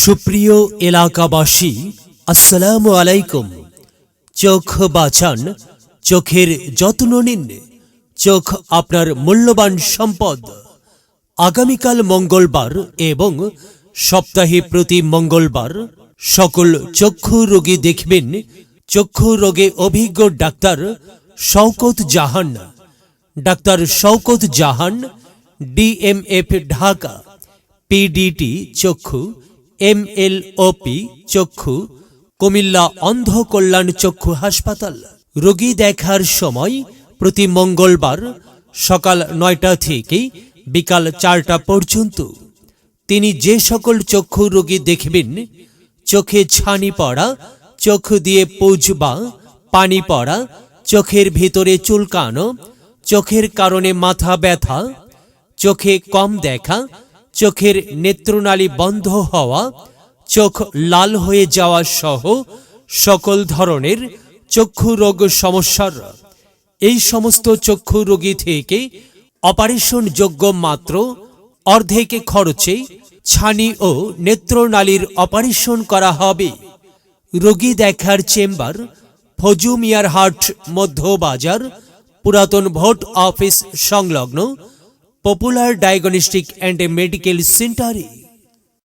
সুপ্রিয় এলাকাবাসী, আসসালামু আলাইকুম। চোখ বাঁচান, চোখের যত্ন নিন। চোখ আপনার মূল্যবান সম্পদ। আগামীকাল মঙ্গলবার এবং সপ্তাহে প্রতি মঙ্গলবার সকল চক্ষু রোগী দেখবেন চক্ষু রোগে অভিজ্ঞ ডাক্তার শওকত জাহান। ডাক্তার শওকত জাহান, ডিএমএফ ঢাকা, পিডিটি চক্ষু, এমএলওপি চক্ষু, কুমিল্লা অন্ধ কল্যাণ চক্ষু হাসপাতাল। রোগী দেখার সময় প্রতি মঙ্গলবার সকাল ৯টা থেকে বিকাল ৪টা পর্যন্ত। তিনি যে সকল চক্ষু রোগী দেখবেন চোখে ছানি পড়া, চোখ দিয়ে পুজ বা পানি পড়া, চোখের ভিতরে চুলকানো, চোখের কারণে মাথা ব্যথা, চোখে কম দেখা, চোখের নেত্রনালী বন্ধ হওয়া, চোখ লাল হয়ে যাওয়া সহ সকল ধরনের চক্ষু রোগ সমস্যার এই সমস্ত চক্ষু রোগী থেকে অপারেশন যোগ্য মাত্র অর্ধেক খরচে ছানি ও নেত্রনালীর অপারেশন করা হবে। রোগী দেখার চেম্বার ফজু মিয়ার হাট, মধ্যবাজার, পুরাতন ভোট অফিস সংলগ্ন পপুলার ডায়াগনস্টিক অ্যান্ড মেডিকেল সেন্টারে।